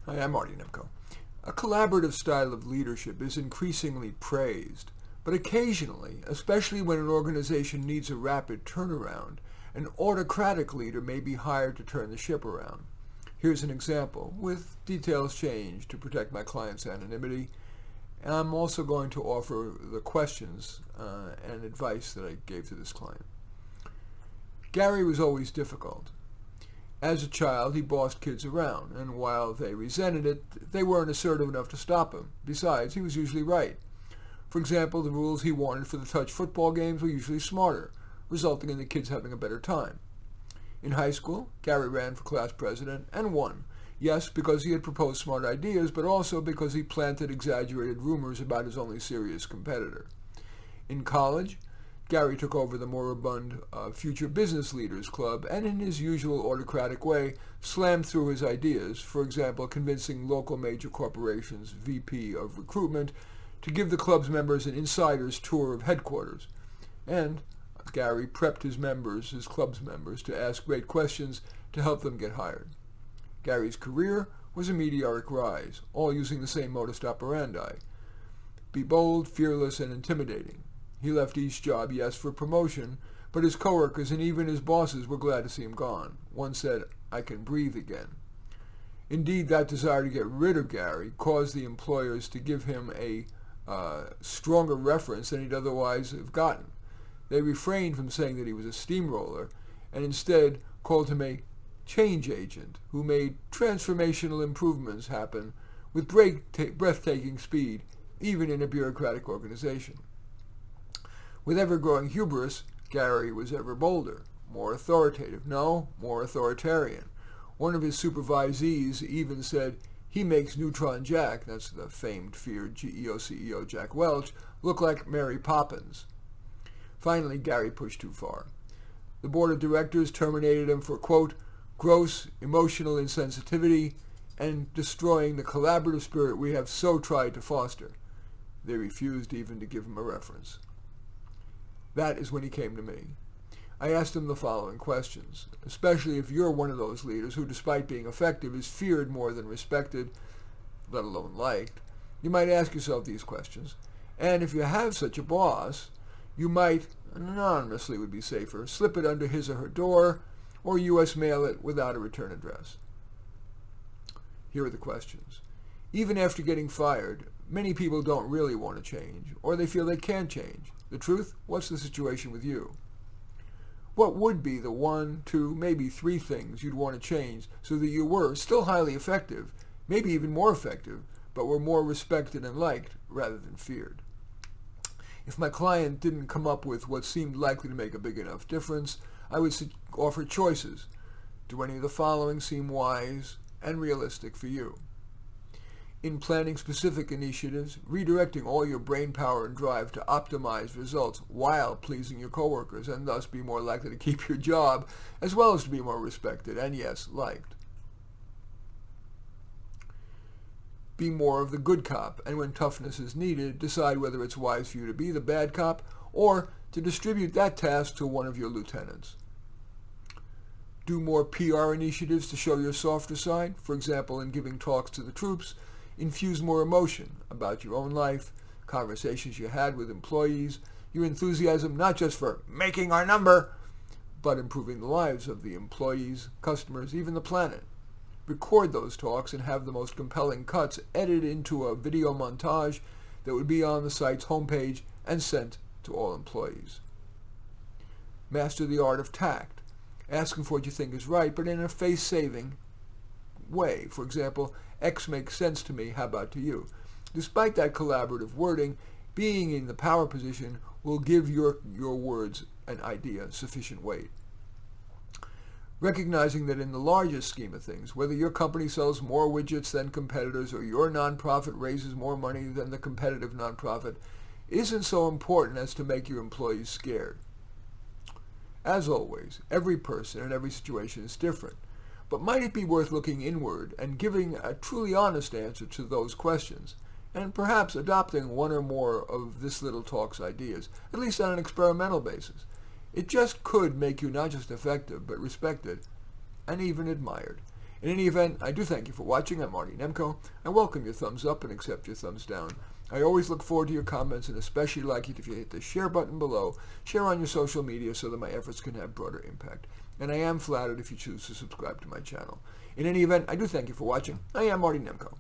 Hi, I'm Marty Nemko. A collaborative style of leadership is increasingly praised, but occasionally, especially when an organization needs a rapid turnaround, an autocratic leader may be hired to turn the ship around. Here's an example, with details changed to protect my client's anonymity. I'm also going to offer the questions and advice that I gave to this client. Gary was always difficult. As a child, he bossed kids around, and while they resented it, they weren't assertive enough to stop him. Besides, he was usually right. For example, the rules he wanted for the touch football games were usually smarter, resulting in the kids having a better time. In high school, Gary ran for class president and won. Yes, because he had proposed smart ideas, but also because he planted exaggerated rumors about his only serious competitor. In college, Gary took over the moribund Future Business Leaders Club and in his usual autocratic way slammed through his ideas, for example, convincing local major corporations' VP of recruitment to give the club's members an insider's tour of headquarters. And Gary prepped his club's members, to ask great questions to help them get hired. Gary's career was a meteoric rise, all using the same modus operandi. Be bold, fearless, and intimidating. He left each job, yes, for promotion, but his coworkers and even his bosses were glad to see him gone. One said, "I can breathe again." Indeed, that desire to get rid of Gary caused the employers to give him a stronger reference than he'd otherwise have gotten. They refrained from saying that he was a steamroller and instead called him a change agent who made transformational improvements happen with breathtaking speed, even in a bureaucratic organization. With ever-growing hubris, Gary was ever bolder, more authoritative, more authoritarian. One of his supervisees even said he makes Neutron Jack, that's the famed feared GEO CEO Jack Welch, look like Mary Poppins. Finally, Gary pushed too far. The board of directors terminated him for, quote, gross emotional insensitivity and destroying the collaborative spirit we have so tried to foster. They refused even to give him a reference. That is when he came to me. I asked him the following questions, especially if you're one of those leaders who, despite being effective, is feared more than respected, let alone liked. You might ask yourself these questions, and if you have such a boss, you might, anonymously would be safer, slip it under his or her door, or U.S. mail it without a return address. Here are the questions. Even after getting fired, many people don't really want to change, or they feel they can't change. The truth? What's the situation with you? What would be the 1, 2, maybe 3 things you'd want to change so that you were still highly effective, maybe even more effective, but were more respected and liked rather than feared? If my client didn't come up with what seemed likely to make a big enough difference, I would offer choices. Do any of the following seem wise and realistic for you? In planning specific initiatives, redirecting all your brain power and drive to optimize results while pleasing your coworkers and thus be more likely to keep your job, as well as to be more respected and, yes, liked. Be more of the good cop, and when toughness is needed, decide whether it's wise for you to be the bad cop or to distribute that task to one of your lieutenants. Do more PR initiatives to show your softer side, for example, in giving talks to the troops. Infuse more emotion about your own life, conversations you had with employees, your enthusiasm not just for making our number, but improving the lives of the employees, customers, even the planet. Record those talks and have the most compelling cuts edited into a video montage that would be on the site's homepage and sent to all employees. Master the art of tact, asking for what you think is right, but in a face-saving way. For example, X makes sense to me, how about to you? Despite that collaborative wording, being in the power position will give your words and idea sufficient weight. Recognizing that in the largest scheme of things, whether your company sells more widgets than competitors or your nonprofit raises more money than the competitive nonprofit, isn't so important as to make your employees scared. As always, every person and every situation is different. But might it be worth looking inward and giving a truly honest answer to those questions, and perhaps adopting one or more of this little talk's ideas, at least on an experimental basis? It just could make you not just effective, but respected and even admired. In any event, I do thank you for watching. I'm Marty Nemko. I welcome your thumbs up and accept your thumbs down. I always look forward to your comments and especially like it if you hit the share button below. Share on your social media so that my efforts can have broader impact. And I am flattered if you choose to subscribe to my channel. In any event, I do thank you for watching. I am Marty Nemko.